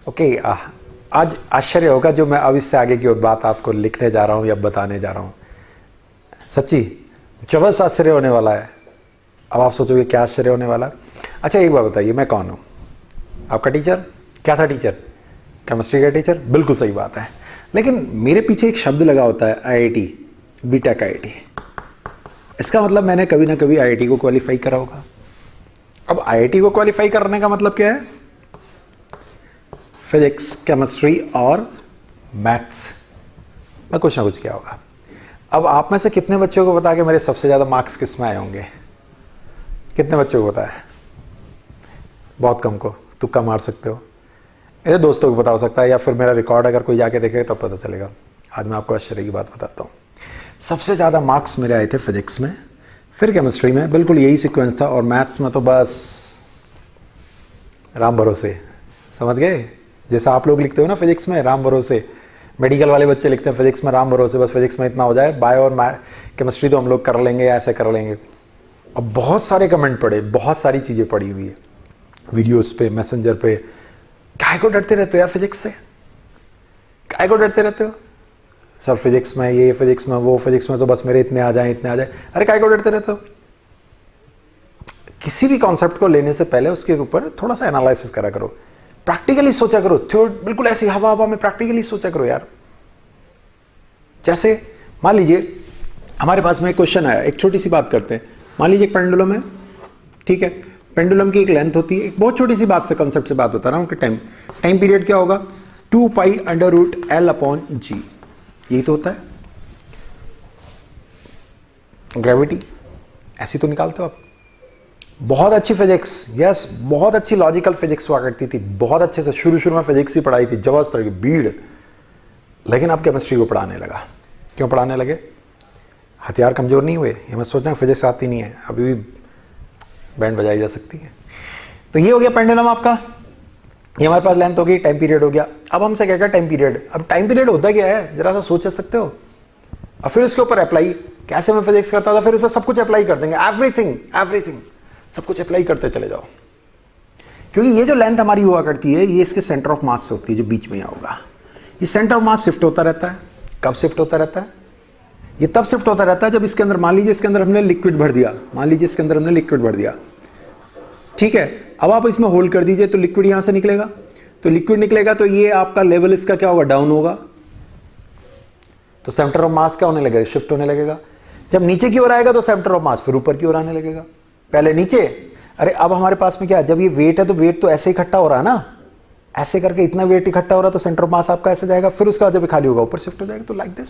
Okay, आज आश्चर्य होगा जो मैं अब इससे आगे की बात आपको लिखने जा रहा हूँ या बताने जा रहा हूँ। सच्ची जबरदस्त आश्चर्य होने वाला है। अब आप सोचोगे क्या आश्चर्य होने वाला है। अच्छा एक बात बताइए, मैं कौन हूँ? आपका टीचर। कैसा टीचर? केमिस्ट्री का टीचर। बिल्कुल सही बात है, लेकिन मेरे पीछे एक शब्द लगा होता है IIT, बीटेक IIT। इसका मतलब मैंने कभी ना कभी IIT को क्वालिफाई करा होगा। अब IIT को क्वालिफाई करने का मतलब क्या है? फिजिक्स, केमिस्ट्री और मैथ्स में कुछ ना कुछ किया होगा। अब आप में से कितने बच्चों को पता है कि मेरे सबसे ज़्यादा मार्क्स किस में आए होंगे? कितने बच्चों को पता है? बहुत कम को, तुक्का मार सकते हो। मेरे दोस्तों को पता हो सकता है, या फिर मेरा रिकॉर्ड अगर कोई जाके देखेगा तब पता चलेगा। आज मैं आपको आश्चर्य की बात बताता हूँ। सबसे ज़्यादा मार्क्स मेरे आए थे फिजिक्स में, फिर केमिस्ट्री में, बिल्कुल यही सीक्वेंस था, और मैथ्स में तो बस राम भरोसे। समझ गए? जैसा आप लोग लिखते हो ना फिजिक्स में राम भरोसे, मेडिकल वाले बच्चे लिखते हैं फिजिक्स में राम भरोसे, बस फिजिक्स में इतना हो जाए, बायो और केमिस्ट्री तो हम लोग कर लेंगे, ऐसे कर लेंगे। अब बहुत सारे कमेंट पढ़े, बहुत सारी चीज़ें पढ़ी हुई है वीडियोस पे, मैसेंजर पे। काय को डरते रहते हो यार फिजिक्स से? काय को डरते रहते हो? सर फिजिक्स में ये, फिजिक्स में वो, फिजिक्स में तो बस मेरे इतने आ जाए, इतने आ जाए। अरे काय को डरते रहते हो? किसी भी कॉन्सेप्ट को लेने से पहले उसके ऊपर थोड़ा सा एनालिसिस करा करो, प्रैक्टिकली सोचा करो। बिल्कुल ऐसी हवा हवा में प्रैक्टिकली सोचा करो यार। जैसे मान लीजिए हमारे पास में एक क्वेश्चन आया, एक छोटी सी बात करते हैं। मान लीजिए एक पेंडुलम है, ठीक है। पेंडुलम की एक लेंथ होती है, एक बहुत छोटी सी बात से, कंसेप्ट से बात होता है ना, उनके टाइम पीरियड क्या होगा? 2π√L/g। यही तो होता है। ग्रेविटी ऐसी तो निकालते हो आप। बहुत अच्छी फिजिक्स, यस, बहुत अच्छी लॉजिकल फिजिक्स हुआ करती थी, बहुत अच्छे से शुरू में फिजिक्स ही पढ़ाई थी, जबरदस्त तरह की भीड़। लेकिन अब केमिस्ट्री को पढ़ाने लगा। क्यों पढ़ाने लगे? हथियार कमजोर नहीं हुए? ये मैं सोचना फिजिक्स आती नहीं है, अभी भी बैंड बजाई जा सकती है। तो ये हो गया पेंडुलम आपका, ये हमारे पास लेंथ हो गई, टाइम पीरियड हो गया। अब हमसे क्या क्या टाइम पीरियड। अब टाइम पीरियड होता क्या है, जरा सा सोच सकते हो? और फिर उसके ऊपर अप्लाई, कैसे मैं फिजिक्स करता था, फिर उस पर सब कुछ अप्लाई कर देंगे, एवरीथिंग सब कुछ अप्लाई करते चले जाओ। क्योंकि ये जो लेंथ हमारी हुआ करती है, ये इसके सेंटर ऑफ मास से होती है, जो बीच में यहाँ होगा। ये सेंटर ऑफ मास शिफ्ट होता रहता है। कब शिफ्ट होता रहता है? ये तब शिफ्ट होता रहता है जब इसके अंदर, मान लीजिए इसके अंदर हमने लिक्विड भर दिया, ठीक है। अब आप इसमें होल्ड कर दीजिए, तो लिक्विड यहां से निकलेगा, तो ये आपका लेवल इसका क्या होगा? डाउन होगा। तो सेंटर ऑफ मास क्या होने लगेगा? शिफ्ट होने लगेगा। जब नीचे की ओर आएगा तो सेंटर ऑफ मास फिर ऊपर की ओर आने लगेगा। पहले नीचे, अरे अब हमारे पास में क्या है, जब ये वेट है तो वेट तो ऐसे इकट्ठा हो रहा है ना, ऐसे करके इतना वेट इकट्ठा हो रहा है, तो सेंटर ऑफ मास आपका ऐसे जाएगा, फिर उसका जब खाली होगा ऊपर शिफ्ट हो जाएगा, तो लाइक दिस।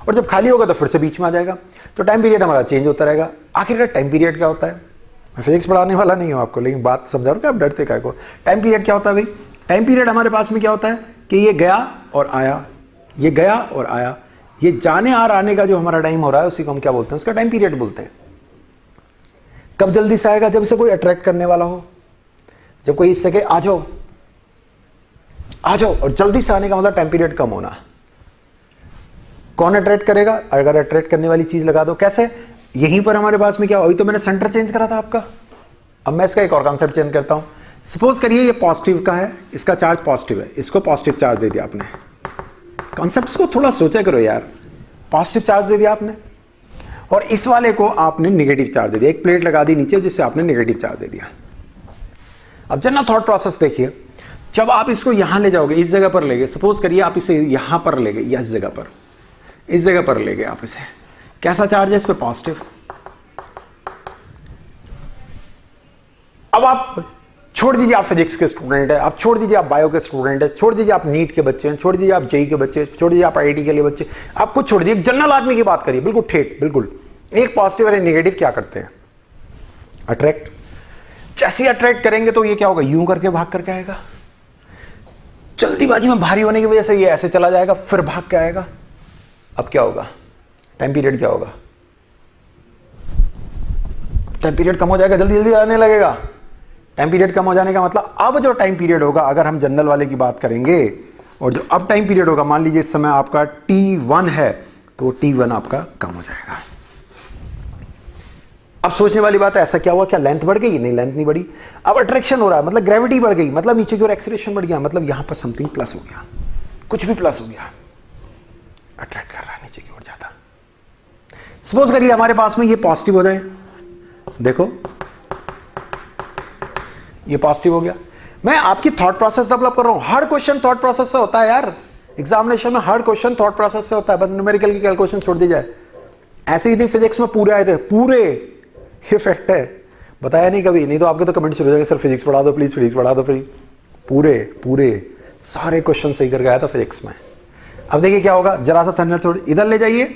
और जब खाली होगा तो फिर से बीच में आ जाएगा। तो टाइम पीरियड हमारा चेंज होता रहेगा। आखिरकार टाइम पीरियड क्या होता है? मैं फिजिक्स पढ़ाने वाला नहीं हूं आपको, लेकिन बात समझा रहा हूं कि आप डरते क्या को। टाइम पीरियड क्या होता है भाई? टाइम पीरियड हमारे पास में क्या होता है कि ये गया और आया, ये गया और आया, ये जाने और आने का जो हमारा टाइम हो रहा है, उसी को हम क्या बोलते हैं? उसका टाइम पीरियड बोलते हैं। कब जल्दी से आएगा? जब इसे कोई अट्रैक्ट करने वाला हो, जब कोई इससे कहे आ जाओ आ जाओ, और जल्दी से आने का मतलब टाइम पीरियड कम होना। कौन अट्रैक्ट करेगा? अगर अट्रैक्ट करने वाली चीज लगा दो। कैसे? यहीं पर हमारे पास में क्या, अभी तो मैंने सेंटर चेंज करा था आपका, अब मैं इसका एक और कॉन्सेप्ट चेंज करता हूं। सपोज करिए ये पॉजिटिव का है, इसका चार्ज पॉजिटिव है, इसको पॉजिटिव चार्ज दे दिया आपने। कॉन्सेप्ट को थोड़ा सोचा करो यार। पॉजिटिव चार्ज दे दिया आपने, और इस वाले को आपने नेगेटिव चार्ज दे दिया, एक प्लेट लगा दी नीचे जिससे आपने नेगेटिव चार्ज दे दिया। अब जनरल थॉट प्रोसेस देखिए, जब आप इसको यहां ले जाओगे, इस जगह पर ले गए, सपोज करिए आप इसे यहां पर ले गए, या इस जगह पर ले गए आप इसे, कैसा चार्ज है इस पे? पॉजिटिव। अब आप छोड़ दीजिए आप फिजिक्स के स्टूडेंट है, आप छोड़ दीजिए आप बायो के स्टूडेंट है, छोड़ दीजिए आप नीट के बच्चे हैं, छोड़ दीजिए आप जेई के बच्चे, छोड़ दीजिए आप आईआईटी के लिए बच्चे, आप कुछ छोड़ दीजिए, जनरल आदमी की बात करिए, बिल्कुल ठेठ, बिल्कुल। एक पॉजिटिव और एक नेगेटिव क्या करते हैं? अट्रैक्ट। जैसे ही अट्रैक्ट करेंगे तो ये क्या होगा? यूं करके भाग करके आएगा। जल्दीबाजी में भारी होने की वजह से ये ऐसे चला जाएगा, फिर भाग के आएगा। अब क्या होगा? टाइम पीरियड क्या होगा? टाइम पीरियड कम हो जाएगा, जल्दी जल्दी आने लगेगा। टाइम पीरियड कम हो जाने का मतलब, अब जो टाइम पीरियड होगा, अगर हम जनरल वाले की बात करेंगे, और जो अब टाइम पीरियड होगा, मान लीजिए इस समय आपका T1 है, तो T1 आपका कम हो जाएगा। अब सोचने वाली बात है, ऐसा क्या हुआ, क्या लेंथ बढ़ गई? नहीं, लेंथ नहीं बढ़ी। अब अट्रैक्शन हो रहा है, मतलब ग्रेविटी बढ़ गई, मतलब नीचे की ओर एक्सीलरेशन बढ़ गया, मतलब यहां पर समथिंग प्लस हो गया, कुछ भी प्लस हो गया, अट्रैक्ट कर रहा है नीचे की ओर ज्यादा। सपोज करिए हमारे पास में ये पॉजिटिव हो जाए, देखो ये पॉजिटिव हो गया। मैं आपकी थॉट प्रोसेस डेवलप कर रहा हूं, हर क्वेश्चन थॉट प्रोसेस से होता है यार, एग्जामिनेशन में हर क्वेश्चन थॉट प्रोसेस से होता है, बस न्यूमेरिकल की कैलकुलेशन छोड़ दी जाए। ऐसे ही नहीं फिजिक्स में पूरे आए थे, पूरे इफेक्ट है, बताया नहीं कभी, नहीं तो आपके तो कमेंट शुरू हो जाएंगे, सर फिजिक्स पढ़ा दो प्लीज, फिजिक्स पढ़ा दो प्लीज। पूरे पूरे सारे क्वेश्चन सही करके आया था फिजिक्स में। अब देखिए क्या होगा, जरा सा थंडर थोड़ी इधर ले जाइए,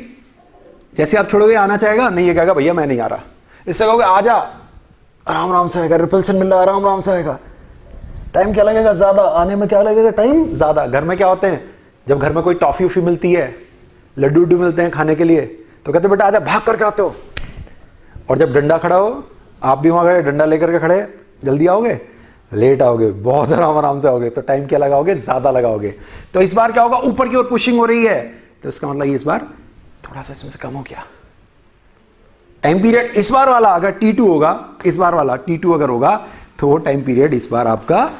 जैसे आप छोड़ोगे आना चाहेगा, नहीं ये कहेगा भैया मैं नहीं आ रहा, इससे कहोगे आ जा, आराम आराम से आएगा, रिपल्सन मिल रहा है आराम आराम से आएगा। टाइम क्या लगेगा? ज्यादा। आने में क्या लगेगा? टाइम ज्यादा। घर में क्या होते हैं, जब घर में कोई टॉफी उफी मिलती है, लड्डू उड्डू मिलते हैं खाने के लिए, तो कहते बेटा आजा, भाग करके आते हो। और जब डंडा खड़ा हो, आप भी वहां गए, डंडा लेकर के खड़े, जल्दी आओगे? लेट आओगे, बहुत आराम आराम से आओगे। तो टाइम क्या लगाओगे? ज्यादा लगाओगे। तो इस बार क्या होगा, ऊपर की ओर पुशिंग हो रही है, तो इसका मतलब इस बार थोड़ा सा इसमें से कम हो गया टाइम पीरियड। इस बार वाला अगर T2 होगा, इस बार वाला T2 अगर होगा, तो टाइम पीरियड इस बार आपका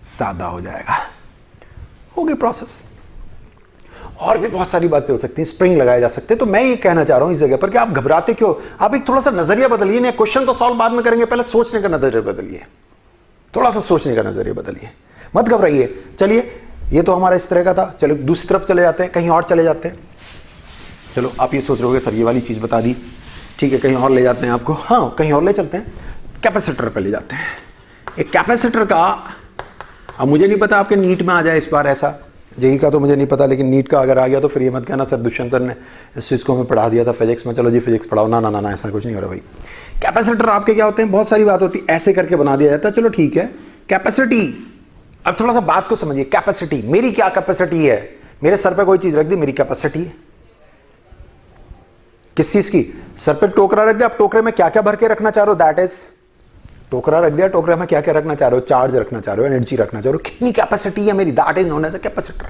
ज्यादा हो जाएगा। हो गई प्रोसेस। और भी बहुत सारी बातें हो सकती हैं, स्प्रिंग लगाए जा सकते हैं। तो मैं ये कहना चाह रहा हूं इस जगह पर कि आप घबराते क्यों? आप एक थोड़ा सा नजरिया बदलिए। नहीं, क्वेश्चन को सॉल्व बाद में करेंगे, पहले सोचने का नजरिया बदलिए, थोड़ा सा सोचने का नजरिया बदलिए, मत घबराइए। चलिए, ये तो हमारा इस तरह का था, चलो दूसरी तरफ चले जाते हैं, कहीं और चले जाते हैं। चलो आप ये सोच रहे हो सर ये वाली चीज बता दी, ठीक है, कहीं और ले जाते हैं आपको। हाँ, कहीं और ले चलते हैं, कैपेसिटर पे ले जाते हैं। एक कैपेसिटर का, अब मुझे नहीं पता आपके नीट में आ जाए इस बार ऐसा, जेई का तो मुझे नहीं पता, लेकिन नीट का अगर आ गया तो फिर ये मत कहना सर दुष्यंत सर ने इस चीज़ को हमें पढ़ा दिया था फिजिक्स में, चलो जी फिजिक्स पढ़ाओ। ना ना ना ना, ऐसा कुछ नहीं हो रहा भाई। कैपेसिटर आपके क्या होते हैं, बहुत सारी बात होती है, ऐसे करके बना दिया जाता है, चलो ठीक है। कैपेसिटी, अब थोड़ा सा बात को समझिए। कैपेसिटी, मेरी क्या कैपेसिटी है? मेरे सर पे कोई चीज रख दी, मेरी कैपेसिटी है। किस चीज की? सर पे टोकरा रख दिया, आप टोकरे में क्या क्या भर के रखना चाह रहे हो, दैट इज टोकरा रख दिया, टोकरे में क्या क्या रखना चाह रहे हो, चार्ज रखना चाह रहे हो, एनर्जी रखना चाह रहे हो, कितनी कैपेसिटी है मेरी, that is known as a capacitor.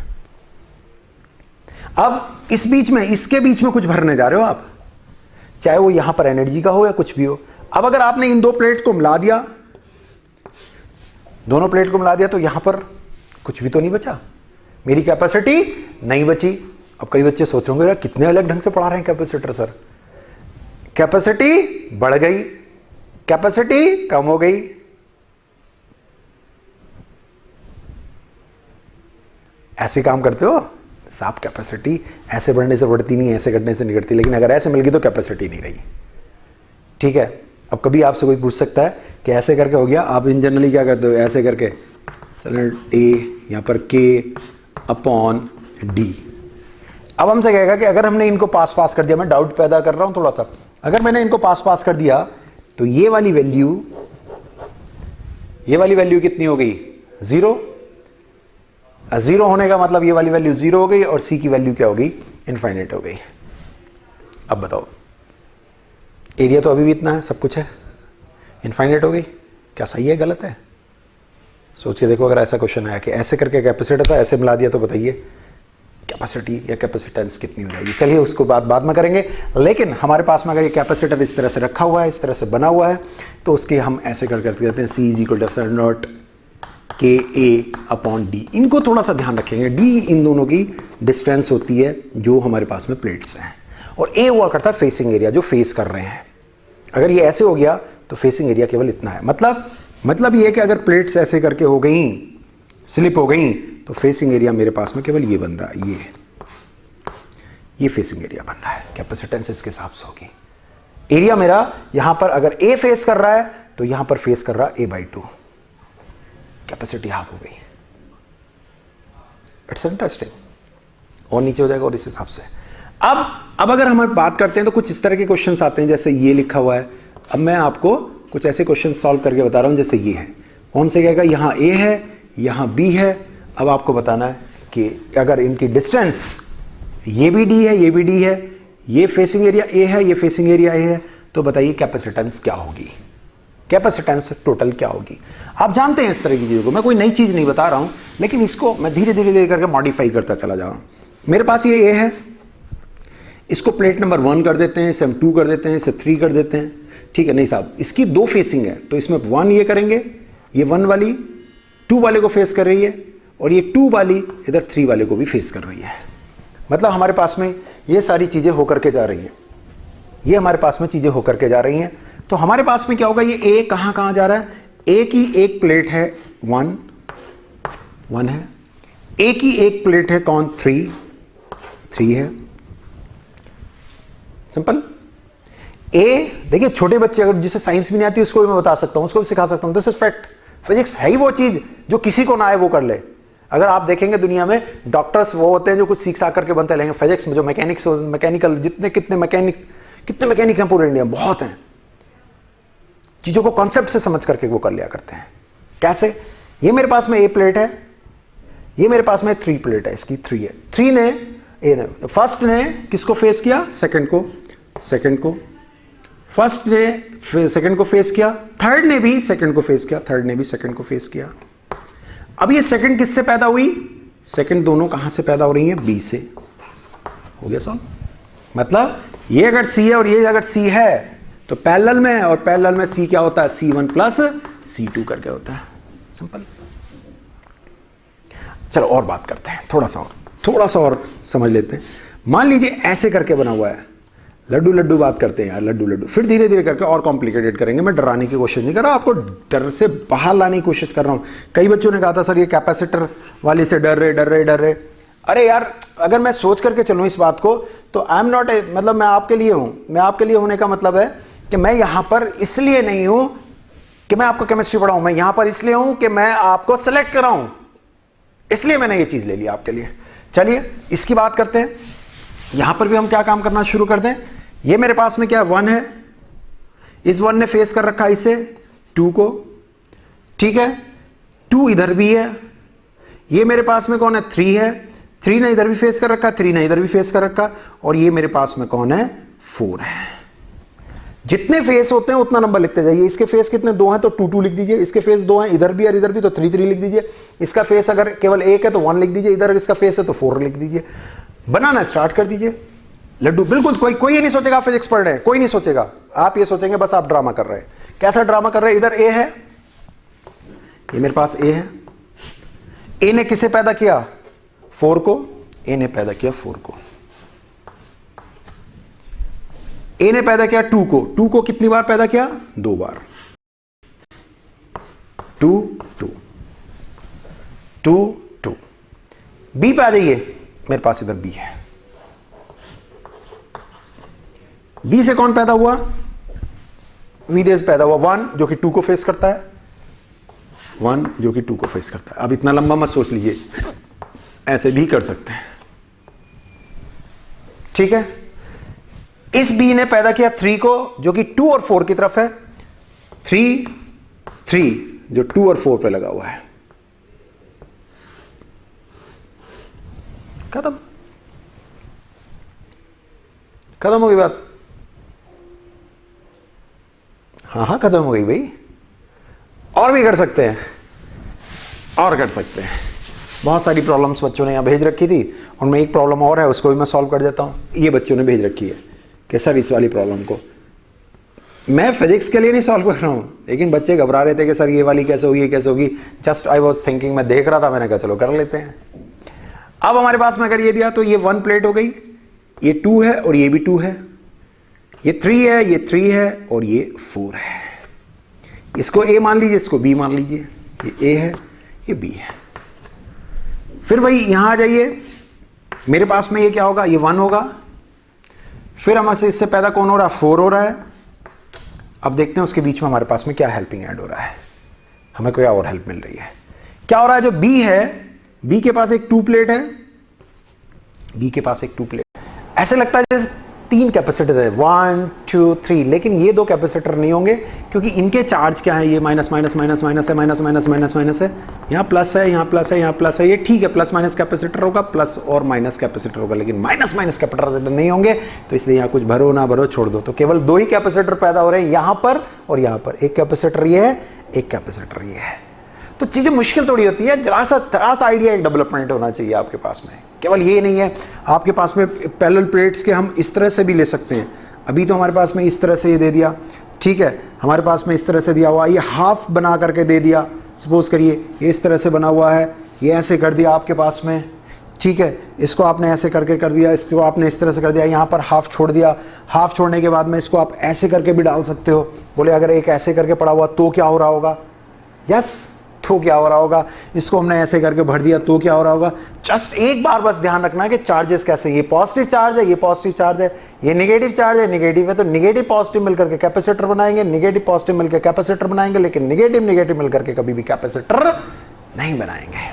अब इस बीच में, इसके बीच में कुछ भरने जा रहे हो आप, चाहे वो यहां पर एनर्जी का हो या कुछ भी हो। अब अगर आपने इन दो प्लेट को मिला दिया, दोनों प्लेट को मिला दिया, तो यहां पर कुछ भी तो नहीं बचा, मेरी कैपेसिटी नहीं बची। अब कई बच्चे सोच रहे होंगे कितने अलग ढंग से पढ़ा रहे हैं कैपेसिटर सर। कैपेसिटी बढ़ गई, कैपेसिटी कम हो गई। ऐसे काम करते हो साफ, कैपेसिटी ऐसे बढ़ने से बढ़ती नहीं, ऐसे घटने से नहीं घटती, लेकिन अगर ऐसे मिल गई तो कैपेसिटी नहीं रही। ठीक है, अब कभी आपसे कोई पूछ सकता है कि ऐसे करके हो गया, आप इन जनरली क्या करते हो, ऐसे करके चलो ए यहां पर के अपॉन डी। अब हमसे कहेगा कि अगर हमने इनको पास पास कर दिया, मैं डाउट पैदा कर रहा हूं थोड़ा सा, अगर मैंने इनको पास पास कर दिया तो ये वाली वैल्यू कितनी हो गई, जीरो। जीरो होने का मतलब ये वाली वैल्यू जीरो हो गई और सी की वैल्यू क्या हो गई, इनफाइनाइट हो गई। अब बताओ, एरिया तो अभी भी इतना है, सब कुछ है, इनफाइनाइट हो गई, क्या सही है गलत है? सोच के देखो, अगर ऐसा क्वेश्चन आया कि ऐसे करके कैपेसिटर था, ऐसे मिला दिया, तो बताइए कैपेसिटी या कैपेसिटेंस कितनी हो जाएगी। चलिए उसको बाद में करेंगे, लेकिन हमारे पास में अगर ये कैपेसिटर इस तरह से रखा हुआ है, इस तरह से बना हुआ है, तो उसके हम ऐसे करते हैं सी इज इक्वल टू नॉट के ए अपॉन डी। इनको थोड़ा सा ध्यान रखेंगे, डी इन दोनों की डिस्टेंस होती है जो हमारे पास में प्लेट्स हैं, और ए हुआ करता है फेसिंग एरिया, जो फेस कर रहे हैं। अगर ये ऐसे हो गया तो फेसिंग एरिया केवल इतना है, मतलब ये कि अगर प्लेट्स ऐसे करके हो गई, स्लिप हो गई, तो फेसिंग एरिया मेरे पास में केवल ये बन रहा है, ये फेसिंग एरिया बन रहा है। कैपेसिटेंस इसके हिसाब से होगी। एरिया मेरा यहां पर अगर ए फेस कर रहा है तो यहां पर फेस कर रहा है a/2, कैपेसिटी हाफ हो गई। इट्स इंटरेस्टिंग, और नीचे हो जाएगा और इस हिसाब से। अब अगर हम बात करते हैं तो कुछ इस तरह के क्वेश्चंस आते हैं, जैसे ये लिखा हुआ है। अब मैं आपको कुछ ऐसे क्वेश्चन सॉल्व करके बता रहा हूं, जैसे ये है, कौन से कहेगा, यहां ए है, यहां बी है। अब आपको बताना है कि अगर इनकी डिस्टेंस, ये भी डी है, ये भी डी है, ये फेसिंग एरिया ए है, ये फेसिंग एरिया ए है, तो बताइए कैपेसिटेंस क्या होगी, कैपेसिटेंस टोटल क्या होगी। आप जानते हैं इस तरह की चीजों को, मैं कोई नई चीज नहीं बता रहा हूं, लेकिन इसको मैं धीरे धीरे करके मॉडिफाई करता चला जा रहा हूं। मेरे पास ये ए है, इसको प्लेट नंबर 1 कर देते हैं, इसे हम 2 कर देते हैं, इसे 3 कर देते हैं। ठीक है नहीं साहब, इसकी दो फेसिंग है, तो इसमें 1 ये करेंगे, ये 1 वाली 2 वाले को फेस कर रही है, और ये 2 वाली इधर 3 वाले को भी फेस कर रही है। मतलब हमारे पास में ये सारी चीज़ें होकर के जा रही हैं, ये हमारे पास में चीज़ें होकर के जा रही हैं। तो हमारे पास में क्या होगा, ये ए कहाँ कहाँ जा रहा है, ए की एक प्लेट है 1 है, ए की एक प्लेट है कौन 3 है। सिंपल। ए देखिए छोटे बच्चे अगर जिसे साइंस भी नहीं आती उसको भी मैं बता सकता हूं, उसको भी सिखा सकता हूं, दिस इज फैक्ट। फिजिक्स है ही वो चीज जो किसी को ना आए वो कर ले। अगर आप देखेंगे दुनिया में डॉक्टर्स वो होते हैं जो कुछ सीख साख करके बनते रहेंगे, फिजिक्स में जो मैकेनिकल जितने कितने मैकेनिक हैं पूरे इंडिया में, बहुत हैं, चीजों को कॉन्सेप्ट से समझ करके वो कर लिया करते हैं। कैसे, ये मेरे पास में ए प्लेट है, ये मेरे पास में 3 प्लेट है, इसकी 3 है, 3 ने ए ने फर्स्ट ने किसको फेस किया, सेकंड को, फर्स्ट ने सेकंड को फेस किया, थर्ड ने भी सेकंड को फेस किया, थर्ड ने भी सेकंड को फेस किया। अब ये सेकंड किससे पैदा हुई, सेकंड दोनों कहां से पैदा हो रही हैं, बी से। हो गया सॉल्व। मतलब ये अगर सी है और ये अगर सी है तो पैरेलल में है, और पैरेलल में सी क्या होता है, C1 प्लस C2 करके होता है। सिंपल। चलो और बात करते हैं, थोड़ा सा और समझ लेते हैं। मान लीजिए ऐसे करके बना हुआ है, लड्डू बात करते हैं यार, लड्डू फिर धीरे धीरे करके और कॉम्प्लिकेटेड करेंगे। मैं डराने की कोशिश नहीं कर रहा, आपको डर से बाहर लाने की कोशिश कर रहा हूं। कई बच्चों ने कहा था सर ये कैपेसिटर वाले से डर रहे। अरे यार अगर मैं सोच करके चलूं इस बात को तो आई एम नॉट ए, मतलब मैं आपके लिए हूं। मैं आपके लिए होने का मतलब है कि मैं यहां पर इसलिए नहीं हूं कि मैं आपको केमिस्ट्री पढ़ाऊं, मैं यहां पर इसलिए हूं कि मैं आपको सेलेक्ट कराऊं, इसलिए मैंने ये चीज ले ली आपके लिए। चलिए इसकी बात करते हैं। यहां पर भी हम क्या काम करना शुरू कर दें। ये मेरे पास में क्या 1 है, इस 1 ने फेस कर रखा है इसे 2 को, ठीक है, 2 इधर भी है। ये मेरे पास में कौन है, 3 है, 3 ने इधर भी फेस कर रखा, 3 ने इधर भी फेस कर रखा, और ये मेरे पास में कौन है, 4 है। जितने फेस होते हैं उतना नंबर लिखते जाइए। इसके फेस कितने 2 हैं तो 2 लिख दीजिए, इसके फेस 2 हैं इधर भी और इधर भी तो 3 लिख दीजिए, इसका फेस अगर केवल 1 है तो 1 लिख दीजिए, इधर इसका फेस है तो 4 लिख दीजिए। बनाना स्टार्ट कर दीजिए लड्डू। बिल्कुल कोई ये नहीं सोचेगा आप फिजिक्स पढ़ रहे हैं, कोई नहीं सोचेगा। आप ये सोचेंगे बस आप ड्रामा कर रहे हैं। कैसा ड्रामा कर रहे हैं, इधर ए है, ये मेरे पास ए है, ए ने किसे पैदा किया, 4 को, ए ने पैदा किया 4 को, ए ने पैदा किया 2 को, 2 को कितनी बार पैदा किया, 2 बार, 2 2 2 2। बी पे आ जाइए, मेरे पास इधर बी है, बी से कौन पैदा हुआ, विदेश पैदा हुआ 1 जो कि 2 को फेस करता है, 1 जो कि 2 को फेस करता है। अब इतना लंबा मत सोच लीजिए, ऐसे भी कर सकते हैं, ठीक है। इस बी ने पैदा किया 3 को जो कि 2 और 4 की तरफ है, 3 जो 2 और 4 पे लगा हुआ है। खत्म हो गई बात। हाँ खत्म हो गई भाई। और भी कर सकते हैं, और कर सकते हैं। बहुत सारी प्रॉब्लम्स बच्चों ने यहां भेज रखी थी, उनमें एक प्रॉब्लम और है, उसको भी मैं सॉल्व कर देता हूं। ये बच्चों ने भेज रखी है कि सर इस वाली प्रॉब्लम को मैं फिजिक्स के लिए नहीं सॉल्व कर रहा हूं, लेकिन बच्चे घबरा रहे थे कि सर ये वाली कैसे होगी, कैसे होगी। जस्ट आई वॉज थिंकिंग, मैं देख रहा था, मैंने कहा चलो कर लेते हैं। अब हमारे पास में अगर ये दिया तो ये 1 प्लेट हो गई, ये 2 है और ये भी 2 है, ये 3 है, ये 3 है और ये 4 है। इसको ए मान लीजिए, इसको बी मान लीजिए, ये ए है, ये बी है। फिर भाई यहां आ जाइए, मेरे पास में ये क्या होगा, ये 1 होगा। फिर हमारे से इससे पैदा कौन हो रहा है, 4 हो रहा है। अब देखते हैं उसके बीच में हमारे पास में क्या हेल्पिंग ऐड हो रहा है, हमें कोई और हेल्प मिल रही है। क्या हो रहा है, जो बी है, बी के पास एक 2 प्लेट है, बी के पास एक 2 प्लेट, ऐसे लगता है जैसे 3 कैपेसिटर है, 1 2 3, लेकिन ये 2 कैपेसिटर नहीं होंगे क्योंकि इनके चार्ज क्या है, ये माइनस माइनस माइनस माइनस है, माइनस माइनस माइनस माइनस है, यहाँ प्लस है, यहाँ प्लस है, यहाँ प्लस है। ये ठीक है, प्लस माइनस कैपेसिटर होगा, प्लस और माइनस कैपेसिटर होगा, लेकिन माइनस माइनस कैपेसिटर नहीं होंगे। तो इसलिए यहाँ कुछ भरो ना भरो छोड़ दो। तो केवल 2 ही कैपेसिटर पैदा हो रहे हैं, यहाँ पर और यहाँ पर। एक कैपेसिटर ये है, एक कैपेसिटर ये है। तो चीजें मुश्किल थोड़ी होती है, जरा सा आइडिया, एक डेवलपमेंट होना चाहिए आपके पास में। केवल ये नहीं है, आपके पास में पैरेलल प्लेट्स के हम इस तरह से भी ले सकते हैं। अभी तो हमारे पास में इस तरह से ये दे दिया, ठीक है, हमारे पास में इस तरह से दिया हुआ, ये हाफ बना करके दे दिया, सपोज करिए ये इस तरह से बना हुआ है, ये ऐसे कर दिया आपके पास में, ठीक है, इसको आपने ऐसे करके कर दिया, इसको आपने इस तरह से कर दिया, यहाँ पर हाफ छोड़ दिया, हाफ छोड़ने के बाद में इसको आप ऐसे करके भी डाल सकते हो। बोले अगर एक ऐसे करके पड़ा हुआ तो क्या हो रहा होगा, यस, तो क्या हो रहा होगा, इसको हमने ऐसे करके भर दिया तो क्या हो रहा होगा। जस्ट एक बार बस ध्यान रखना है कि चार्जेस कैसे, ये पॉजिटिव चार्ज है, ये पॉजिटिव चार्ज है, ये नेगेटिव चार्ज है, नेगेटिव है, तो नेगेटिव पॉजिटिव मिलकर के कैपेसिटर बनाएंगे, नेगेटिव पॉजिटिव मिलकर कैपेसिटर बनाएंगे, लेकिन नेगेटिव नेगेटिव मिलकर के कभी भी कैपेसिटर नहीं बनाएंगे।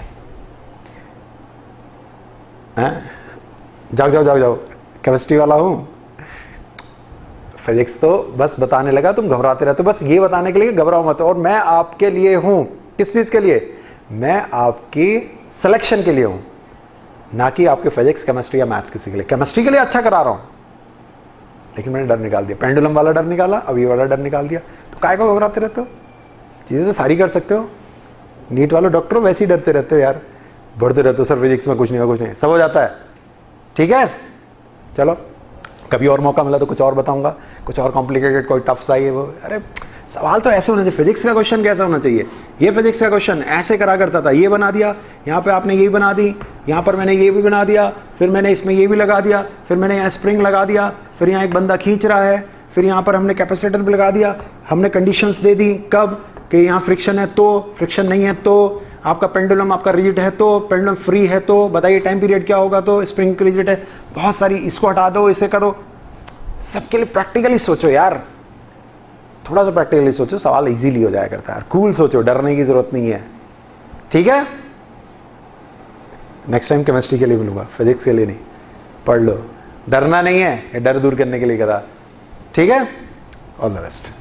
जाओ जाओ जाओ जाओ, केमिस्ट्री वाला हूं, फिजिक्स तो बस बताने लगा, तुम घबराते रहते हो, बस ये बताने के लिए घबराओ मत। और मैं आपके लिए हूं, किस चीज के लिए, मैं आपकी सिलेक्शन के लिए हूं, ना कि आपके फिजिक्स केमिस्ट्री या मैथ्स किसी के लिए। केमिस्ट्री के लिए अच्छा करा रहा हूं, लेकिन मैंने डर निकाल दिया, पेंडुलम वाला डर निकाला, अब ये वाला डर निकाल दिया, तो काय को घबराते रहते हो, चीजें तो सारी कर सकते हो। नीट वाले डॉक्टर वैसे ही डरते रहते हो यार, बढ़ते रहते हो, सर फिजिक्स में कुछ नहीं हो, कुछ नहीं, सब हो जाता है, ठीक है। चलो कभी और मौका मिला तो कुछ और बताऊंगा, कुछ और कॉम्प्लिकेटेड, कोई टफ सा ये वो। अरे सवाल तो ऐसे होना चाहिए, फिजिक्स का क्वेश्चन कैसा होना चाहिए, ये फिजिक्स का क्वेश्चन ऐसे करा करता था, ये बना दिया, यहाँ पे आपने ये बना दी, यहाँ पर मैंने ये भी बना दिया, फिर मैंने इसमें ये भी लगा दिया, फिर मैंने यहाँ स्प्रिंग लगा दिया, फिर यहाँ एक बंदा खींच रहा है, फिर यहाँ पर हमने कैपेसिटर भी लगा दिया, हमने कंडीशंस दे दी कब कि यहाँ फ्रिक्शन है तो, फ्रिक्शन नहीं है तो, आपका पेंडुलम आपका रिजिड है तो, पेंडुलम फ्री है तो, बताइए टाइम पीरियड क्या होगा तो, स्प्रिंग रिजिड है, बहुत सारी, इसको हटा दो, इसे करो, सबके लिए प्रैक्टिकली सोचो यार, थोड़ा सा प्रैक्टिकली सोचो, सवाल इजीली हो जाया करता है, कूल सोचो, डरने की जरूरत नहीं है, ठीक है। नेक्स्ट टाइम केमिस्ट्री के लिए मिलूंगा, फिजिक्स के लिए नहीं, पढ़ लो, डरना नहीं है, ये डर दूर करने के लिए करा, ठीक है। All the best.